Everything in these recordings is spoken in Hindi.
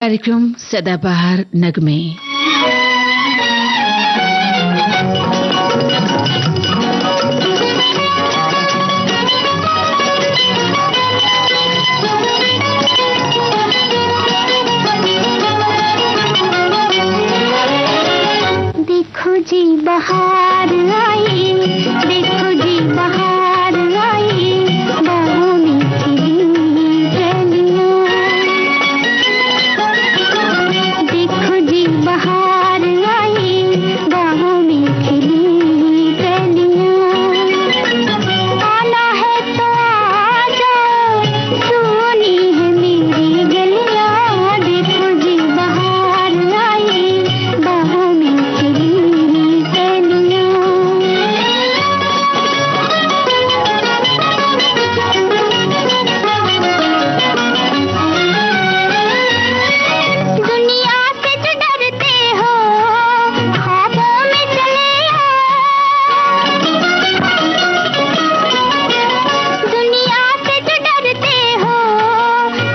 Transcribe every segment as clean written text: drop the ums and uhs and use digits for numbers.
कार्यक्रम सदाबहार नगमे। देखो जी बहार आई, देखो जी बहार आई, बाहों में खिली कलियां। देखो जी बहार आई, बाहों में खिली कलियां। आना है तो आ जाओ, सुनी है मेरी गलियां। देखो जी बहार आई, बाहों में खिली कलियां। दुनिया से जो डरते हो, ख्वाबों में चले आओ। दुनिया से जो डरते हो,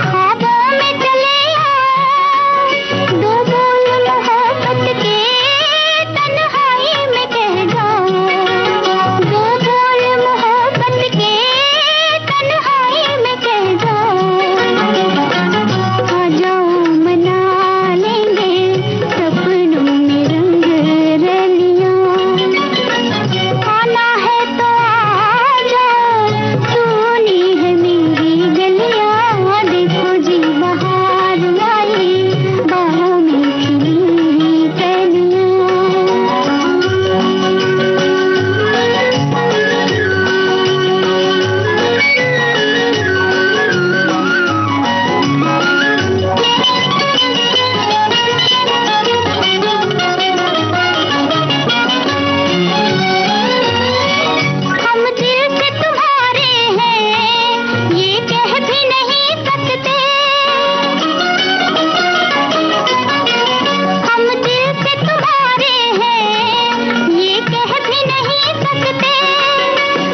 ख्वाबों में चले आओ। दो बोल मोहब्बत के तन्हाई में कह जाओ। दो बोल मोहब्बत के तन्हाई में कह जाओ। आ जाओ मना लेंगे सपनों में रंग रलियां। आना है तो आ जाओ, सुनी है मेरी गलियां। देखो जी बहार आई, बाहों में खिली कलियां। हम दिल से तुम्हारे हैं, ये कह भी नहीं सकते। हम दिल से तुम्हारे हैं, ये कह भी नहीं सकते।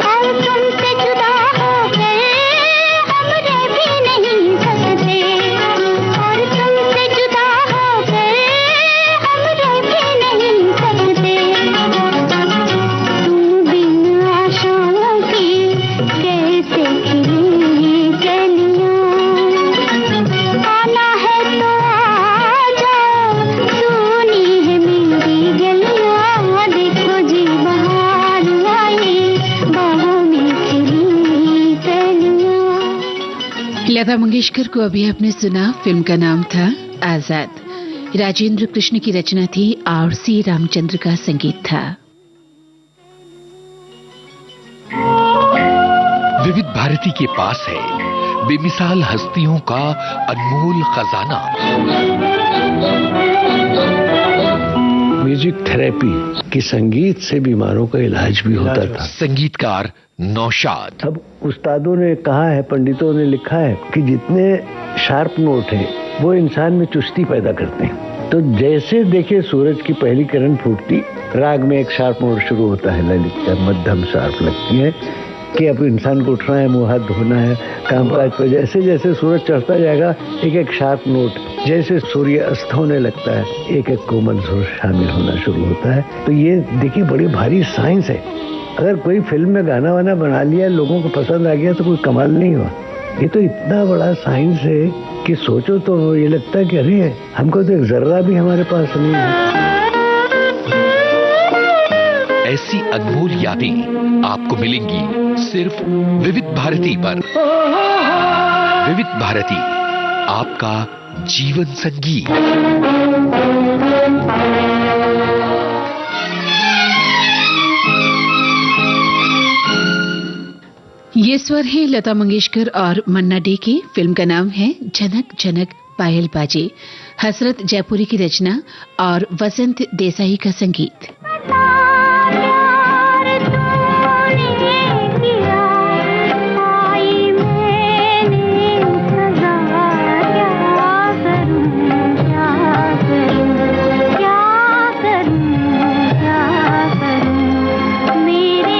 और तुमसे जुदा होकर हम रह भी नहीं सकते। और तुमसे जुदा होकर हम रह भी नहीं सकते। तुम बिन आशाओं की कैसे खिली कलियां। आना है तो आ जाओ, सुनी है मेरी गलियां। देखो जी बहार आई, बाहों में खिली कलियां। लता मंगेशकर को अभी आपने सुना। फिल्म का नाम था आजाद। राजेंद्र कृष्ण की रचना थी और सी रामचंद्र का संगीत था। विविध भारती के पास है बेमिसाल हस्तियों का अनमोल खजाना। म्यूजिक थेरेपी कि संगीत से बीमारों का इलाज भी होता था। संगीतकार नौशाद। अब उस्तादों ने कहा है, पंडितों ने लिखा है कि जितने शार्प नोट हैं वो इंसान में चुस्ती पैदा करते हैं। तो जैसे देखिए सूरज की पहली किरण फूटती, राग में एक शार्प नोट शुरू होता है, ललित का मध्यम शार्प लगती है कि अब इंसान को उठना है, मुंह हाथ धोना है, कामकाज पर। जैसे जैसे सूरज चढ़ता जाएगा, एक एक शार्प नोट। जैसे सूर्य अस्त होने लगता है, एक एक कोमल सुर शामिल होना शुरू होता है। तो ये देखिए बड़ी भारी साइंस है। अगर कोई फिल्म में गाना वाना बना लिया, लोगों को पसंद आ गया, तो कोई कमाल नहीं हुआ। ये तो इतना बड़ा साइंस है कि सोचो तो ये लगता है कि अरे हमको तो एक जर्रा भी हमारे पास नहीं है। ऐसी अनमोल यादें आपको मिलेंगी सिर्फ विविध भारती पर। विविध भारती, आपका जीवन संगीत। ये स्वर है लता मंगेशकर और मन्ना डे की। फिल्म का नाम है जनक जनक पायल बाजे। हसरत जयपुरी की रचना और वसंत देसाई का संगीत। मेरे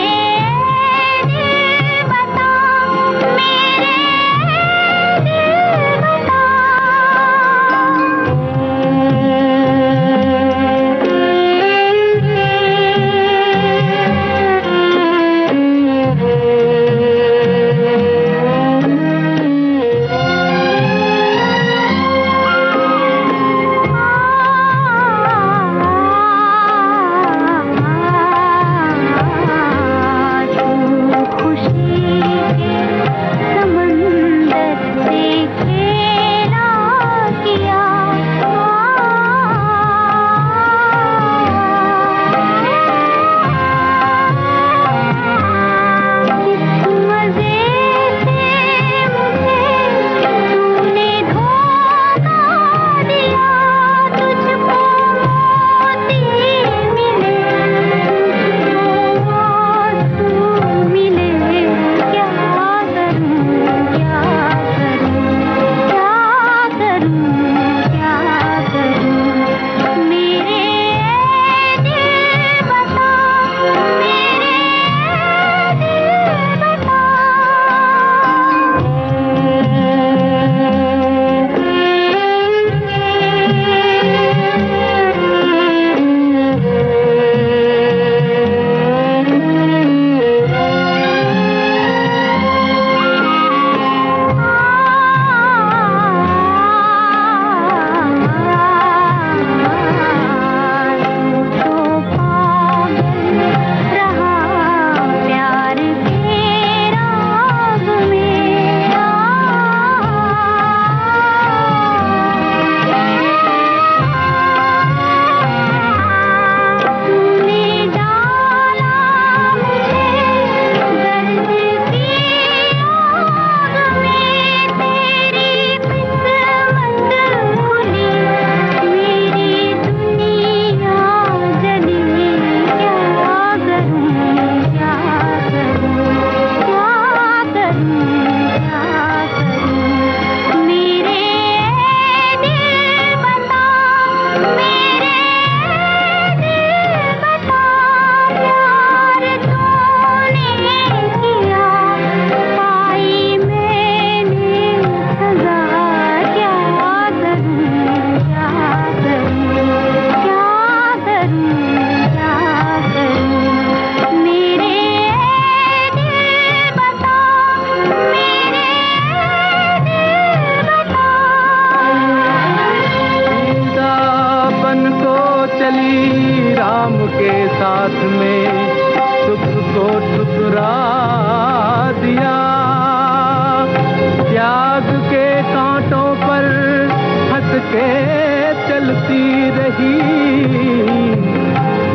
चलती रही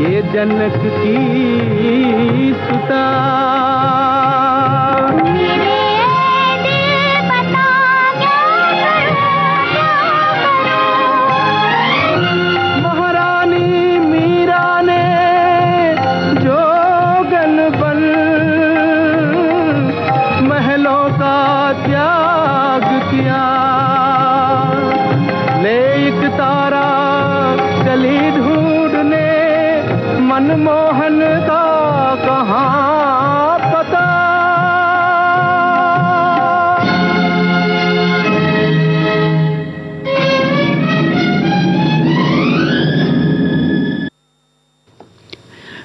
ये जनक की सुता। मनमोहन का कहाँ पता।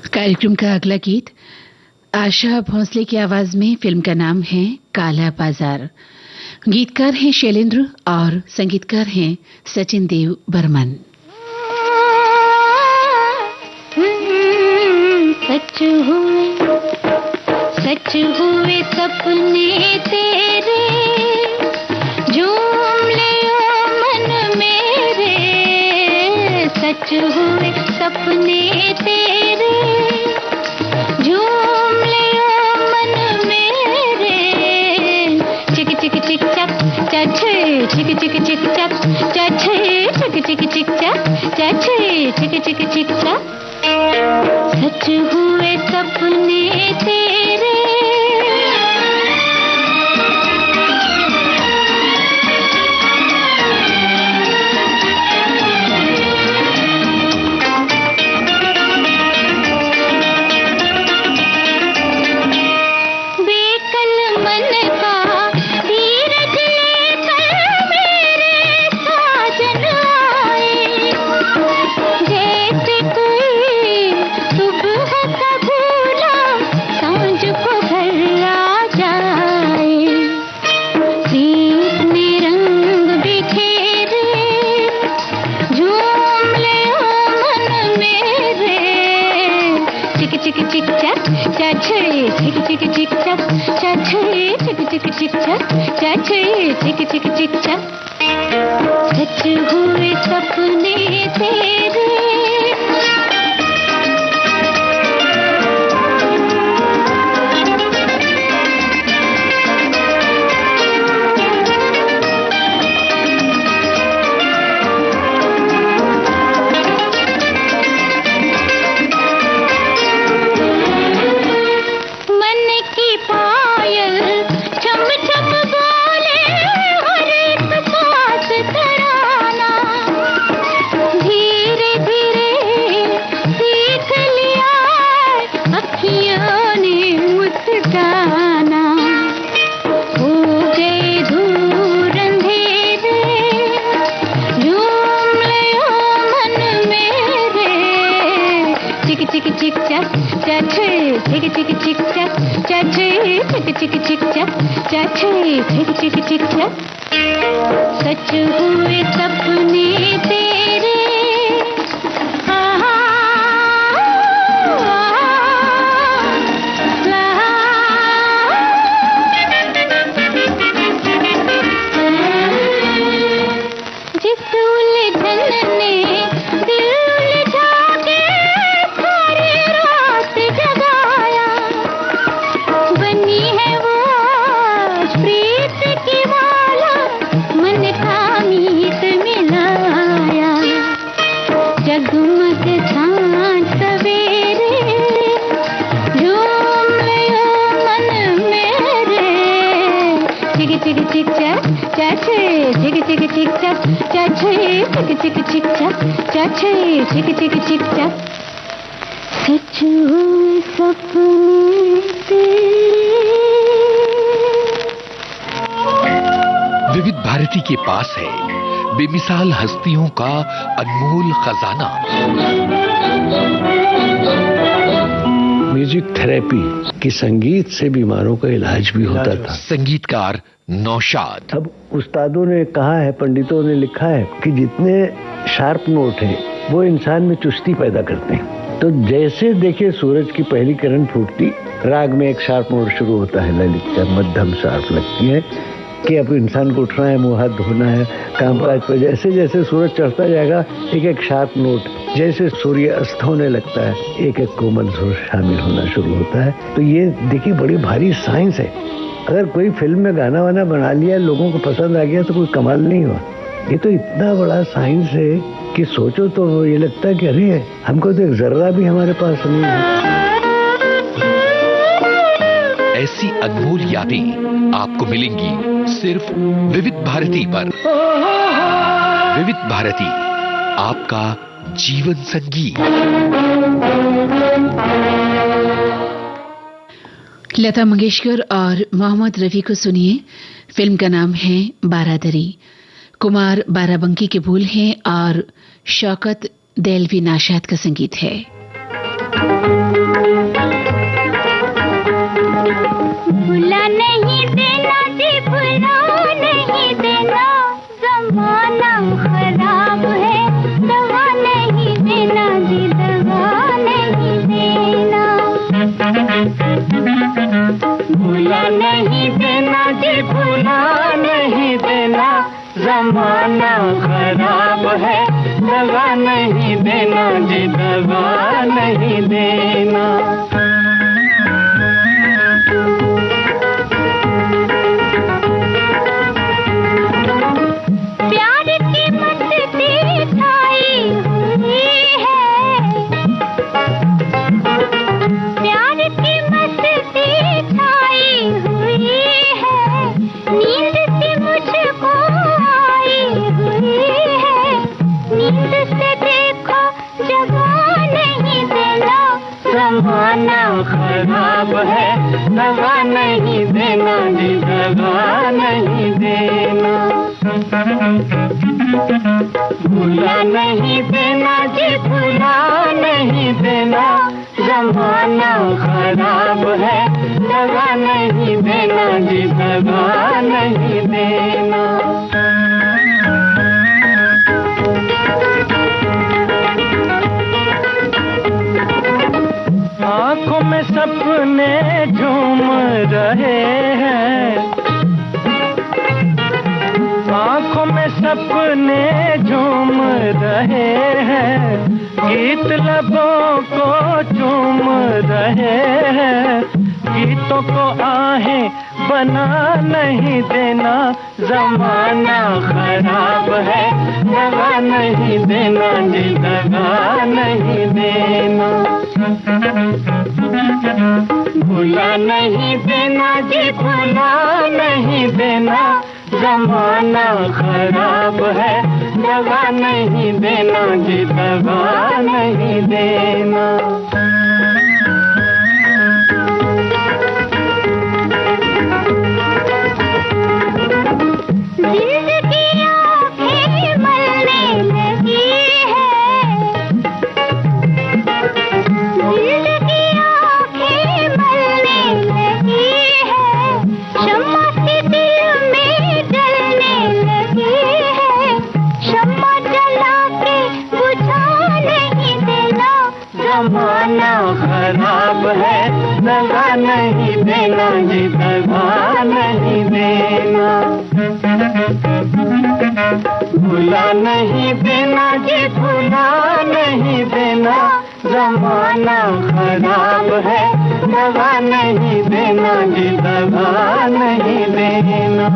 कार्यक्रम का अगला गीत आशा भोसले की आवाज में, फिल्म का नाम है काला बाजार। गीतकार हैं शैलेंद्र और संगीतकार हैं सचिन देव बर्मन। सच हुए सपने तेरे, झूम ले ओ मन मेरे। सच हुए सपने तेरे, झूम ले ओ मन मेरे। चिक चिक चिक चक चछे, चिक चिक चिक चक चछे, चिक चिक चिक चक चछे, चिक चिक चिक चक। सच हुए सपने तेरे। बेकल मन का धीरज लेकर मेरे साजन आए, जैसे कोई सुबह का भूला सांझ को घर आ जाए। प्रीत ने रंग बिखेरे, झूम ले ओ मन मेरे। चिक चिक चिक चक चछे, चिक चिक चिक चक चछे, चिक चिक चिक चक चछे, चिक चिक चिक चक। सच हुए सपने तेरे। मन की पायल चम चम बोले, हर एक सांस तराना। धीरे धीरे सीख लिया अखियों ने मुस्काना। हो गए दूर अंधेरे, झूम ले ओ मन मेरे। चिक चिक चिक चक चछे, चिक चिक चिक चक चछे, चिक चिक चिक चक चछे, चिक चिक चिक चक। सच हुए सपने तेरे। आहा, जिस उलझन ने दिल उलझा के सारी रात जगाया, बनी है वो आज प्रीत की माला, मन का मीत मिलाया। जगमग चांद सवेरे, झूम ले ओ मन मेरे। चिक चिक चिक चक चछे, चिक चिक चिक चक चछे, चिक चिक चिक चक चछे, चिक चिक चिक चक। सच हुए सपने तेरे। विविध भारती के पास है बेमिसाल हस्तियों का अनमोल खजाना। म्यूजिक थेरेपी कि संगीत से बीमारों का इलाज भी होता था। संगीतकार नौशाद। अब उस्तादों ने कहा है, पंडितों ने लिखा है कि जितने शार्प नोट हैं वो इंसान में चुस्ती पैदा करते हैं। तो जैसे देखिए सूरज की पहली किरण फूटती, राग में एक शार्प नोट शुरू होता है, ललित का मध्यम शार्प लगती है, कि अब इंसान को उठना है, मुंह हाथ धोना है, कामकाज पर। जैसे जैसे सूरज चढ़ता जाएगा, एक एक शार्प नोट, जैसे सूर्य अस्त होने लगता है, एक एक कोमल सुर शामिल होना शुरू होता है। तो ये देखिए बड़ी भारी साइंस है। अगर कोई फिल्म में गाना वाना बना लिया, लोगों को पसंद आ गया, तो कोई कमाल नहीं हुआ। ये तो इतना बड़ा साइंस है कि सोचो तो ये लगता है कि अरे हमको तो एक जर्रा भी हमारे पास नहीं है। ऐसी अनमोल यादें आपको मिलेंगी सिर्फ विविध भारती पर। विविध भारती, आपका जीवन संगीत। लता मंगेशकर और मोहम्मद रफी को सुनिए। फिल्म का नाम है बारादरी। कुमार बाराबंकी के बोल हैं और शौकत देलवी नाशाद का संगीत है। भुला नहीं देना जी, भुला नहीं देना, जमाना खराब है, दवा नहीं देना जी, दवा नहीं देना। भुला नहीं देना जी, भुला नहीं देना, जमाना खराब है, दवा नहीं देना जी, दवा नहीं देना। प्यार की मस्ती छाई हुई है, प्यार की मस्ती छाई हुई है, नींद से मुझको आई हुई है, नींद से देखो जगा नहीं देना, जमाना खराब है, दवा नहीं देना जी, दवा नहीं देना। भुला नहीं देना जी, भुला नहीं देना, जमाना खराब है, दवा नहीं देना जी, दवा नहीं देना। आंखों में सपने झूम रहे हैं, आंखों में सपने झूम रहे हैं, गीत लबों को चूम रहे हैं, गीतों को आहें बना नहीं देना, जमाना खराब है, दवा नहीं देना जी, दवा नहीं देना। भुला नहीं देना जी, भुला नहीं देना, जमाना खराब है, दवा नहीं देना जी, दवा नहीं देना। जिंदगी आंखें मलने लगी है, जिंदगी आंखें मलने लगी है, शम्मा सी दिल में जलने लगी है, शम्मा जला के बुझा नहीं देना, जमाना खराब है, दवा नहीं देना जी, दवा नहीं देना। भुला नहीं देना जी, भुला नहीं देना, जमाना खराब है, दवा नहीं देना जी, दवा नहीं देना।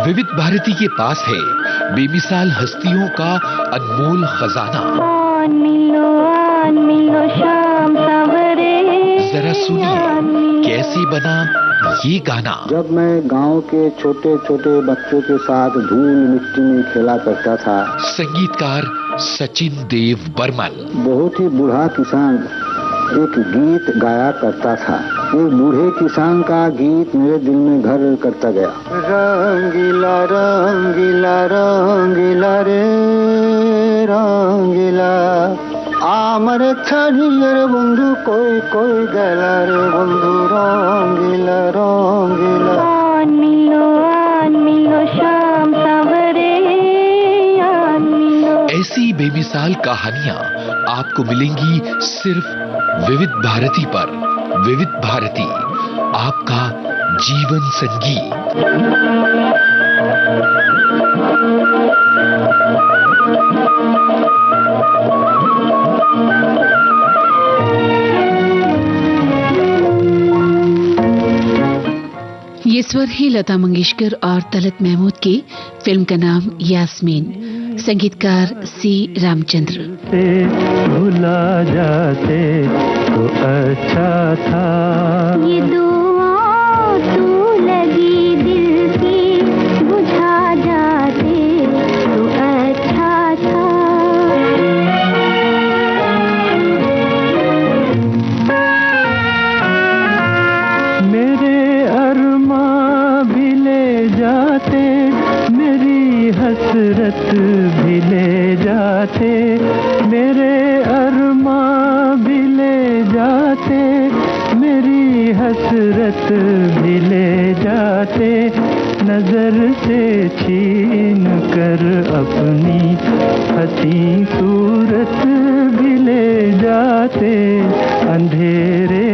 विविध भारती के पास है बेमिसाल हस्तियों का अनमोल खजाना। आन मिलो शाम सवरे, जरा सुनिए कैसे बना ये गाना। जब मैं गांव के छोटे छोटे बच्चों के साथ धूल मिट्टी में खेला करता था, संगीतकार सचिन देव बर्मन। बहुत ही बूढ़ा किसान एक गीत गाया करता था। एक बूढ़े किसान का गीत मेरे दिल में घर करता गया। रंगीला रंगीला रंगीला रे रंगीला, আমার ছাড়িয়ে বন্ধু কই কই গেলা রে বন্ধু, রঙ্গিলা রঙ্গিলা। आन मिलो शाम सवरे, आन मिलो। ऐसी बेमिसाल कहानियां आपको मिलेंगी सिर्फ विविध भारती पर। विविध भारती, आपका जीवन संगीत। ये स्वर है लता मंगेशकर और तलत महमूद की। फिल्म का नाम यास्मीन, संगीतकार सी रामचंद्र। भुला जाते तो अच्छा था, ये दुआ तू लगी दिल की, बुझा जाते तो अच्छा था। मेरे अरमां भी ले जाते, मेरी हसरत भी ले जाते, मेरे अरमां भी ले जाते, मेरी हसरत भी ले जाते, नजर से छीन कर अपनी हंसी सूरत भी ले जाते, अंधेरे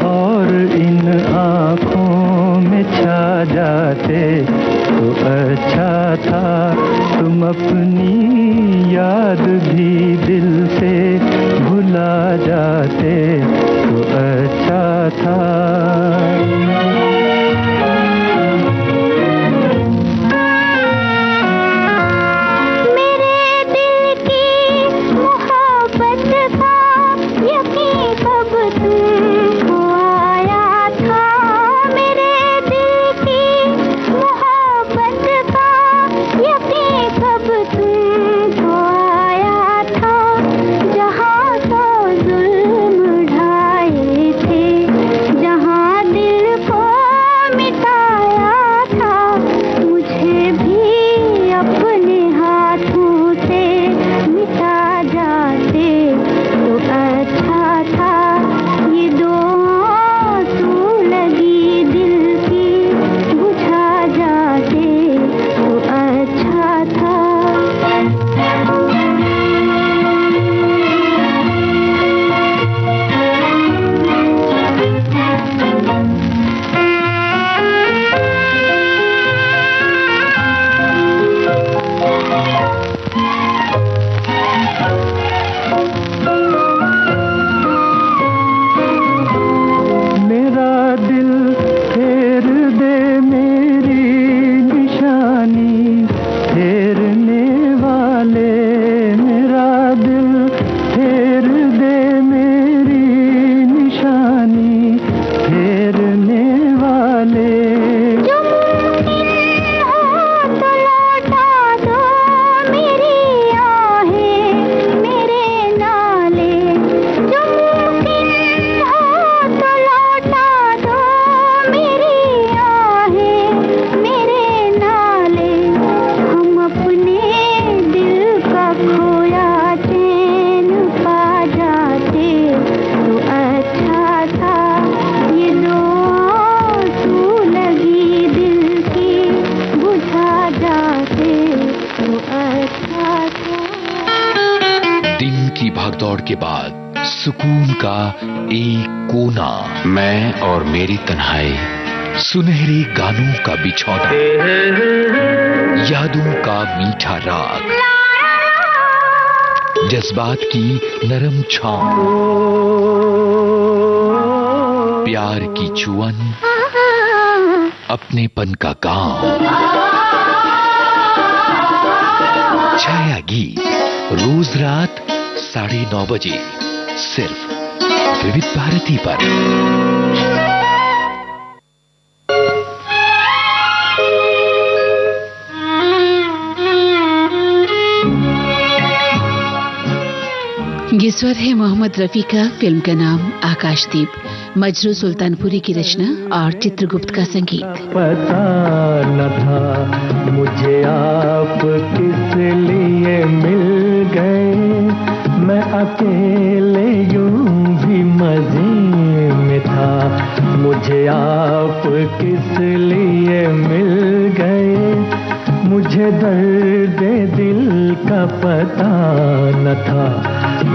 और इन आँखों में छा जाते तो अच्छा था। तुम अपनी याद भी दिल से भुला जाते तो अच्छा था। भागदौड़ के बाद सुकून का एक कोना, मैं और मेरी तन्हाई, सुनहरे गानों का बिछौना, यादों का मीठा राग, जज्बात की नरम छांव, प्यार की चुअन, अपनेपन का गांव। छाया गीत रोज रात 9:30 बजे सिर्फ विविध भारती पर। ये स्वर है मोहम्मद रफी का। फिल्म का नाम आकाशदीप, मजरू सुल्तानपुरी की रचना और चित्रगुप्त का संगीत। पता न था मुझे आप किस लिए मिल गए, मैं अकेले यूं भी मजे में था, मुझे आप किस लिए मिल गए, मुझे दर्द दिल का पता न था,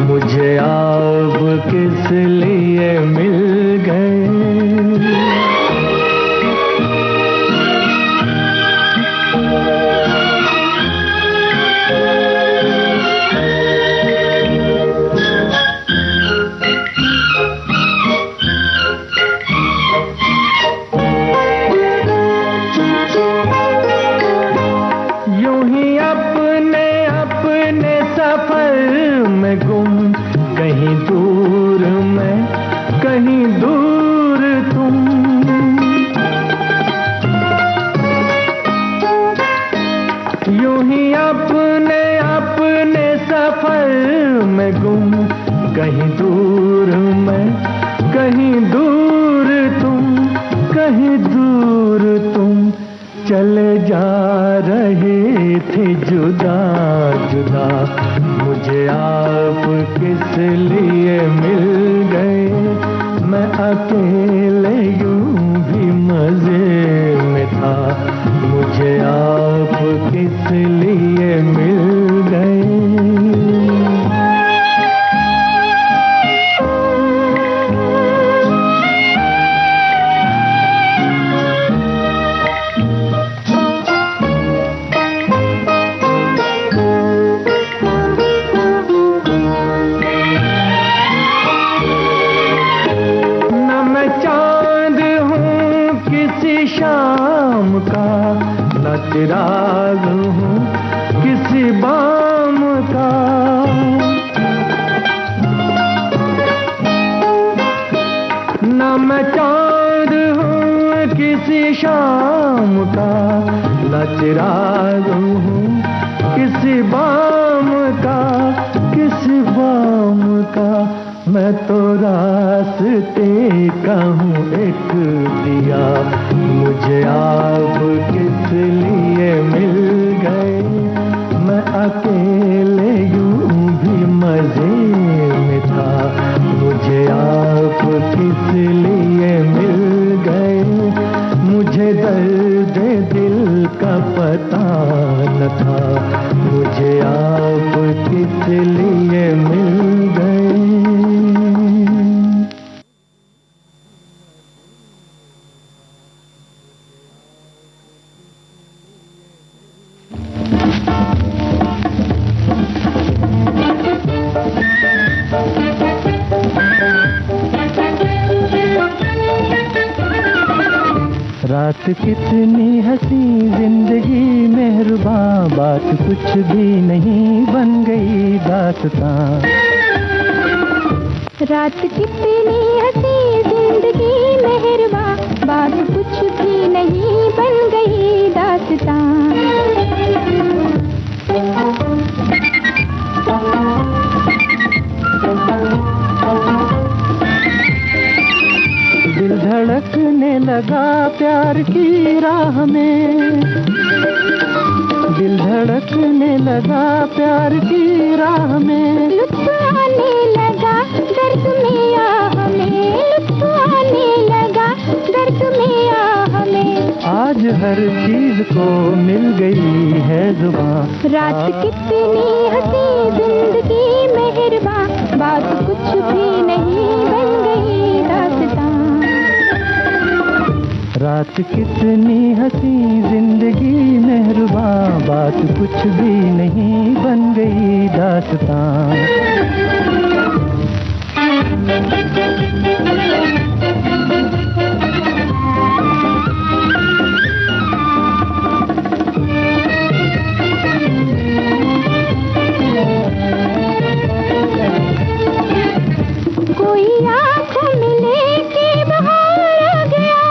मुझे आप किस लिए मिल गए। अपने अपने सफर में गुम, कहीं दूर मैं, कहीं दूर तुम। यूं ही अपने अपने सफर में गुम, कहीं दूर मैं, कहीं दूर तुम, कहीं दूर तुम। चले जा रहे थे जुदा जुदा, मुझे आप किस लिए मिल गए। मैं अकेले यूं भी मजे में था, मुझे आप किस लिए मिल गए। शाम का न चिराग हूँ किसी बाम का, न मैं चांद हूँ किसी शाम का, न चिराग हूँ किसी बाम का, किसी बाम का। मैं तो रास्ते का हूँ एक दिया, मुझे आप किस लिए मिल गए। मैं अकेले यूं भी मजे में था, मुझे आप किस लिए मिल गए। मुझे दर्द दिल का पता न था, मुझे आप किस लिए मिल गए। रात कितनी हंसी जिंदगी मेहरबां, बात कुछ भी नहीं बन गई दास्तां। रात कितनी हंसी जिंदगी मेहरबां, बात कुछ भी नहीं बन गई दास्तां। दिल धड़कने लगा प्यार की राह में, दिल धड़कने लगा प्यार की राह में। लुत्फ आने लगा दर्द में आह में, लुत्फ आने लगा दर्द में आह में। आज हर चीज को मिल गई है जुबां। रात कितनी हंसी जिंदगी मेहरबां, बात कुछ भी नहीं बन गई दास्तां। रात कितनी हंसी जिंदगी मेहरबां, बात कुछ भी नहीं बन गई दास्तां। कोई आँखों में लेके बहार आ गया,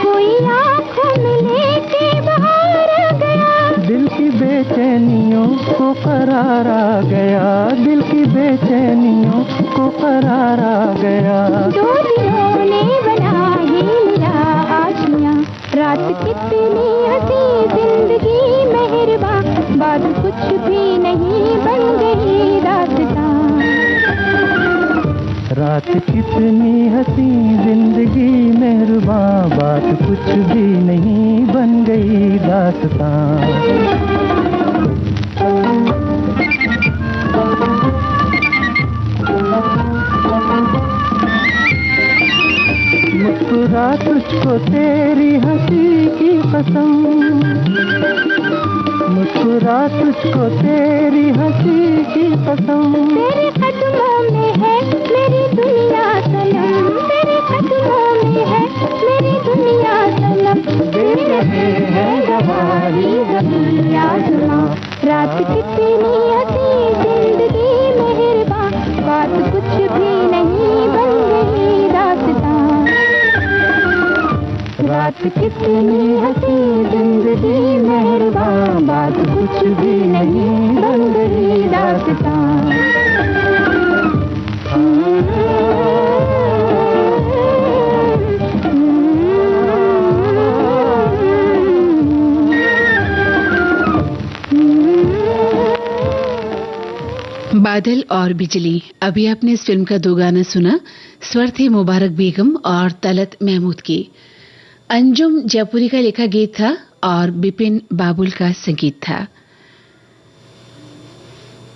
कोई आँखों में लेके बहार आ गया। दिल की बेचैनियों को करार आ गया, दिल की बेचैनियों को करार आ गया। दो दिलों ने बना ही लिया आशियाँ। रात कितनी हंसी जिंदगी मेहरबां, बात कुछ भी नहीं बन गई दास्तां। रात कितनी हंसी जिंदगी मेहरबां, बात कुछ भी नहीं बन गई दास्तां। मुस्कुरा तुझको तेरी हंसी की कसम, मुस्कुरा तुझको तेरी हंसी की कसम। तेरे कदमों में है मेरी दुनिया सनम, तेरे कदमों में है मेरी दुनिया सनम। दे रहे हैं गवाही ज़मीन आसमां। रात कितनी हंसी जिंदगी मेहरबान, बात कुछ भी नहीं बन गई दास्तां। रात कितनी हंसी जिंदगी मेहरबान, बात कुछ भी नहीं बन गई दास्तां। बादल और बिजली। अभी आपने इस फिल्म का 2 गाना सुना। स्वर थे मुबारक बेगम और तलत महमूद की। अंजुम जयपुरी का लिखा गीत था और बिपिन बाबुल का संगीत था।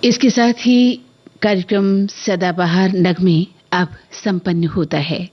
इसके साथ ही कार्यक्रम सदाबहार नगमे अब संपन्न होता है।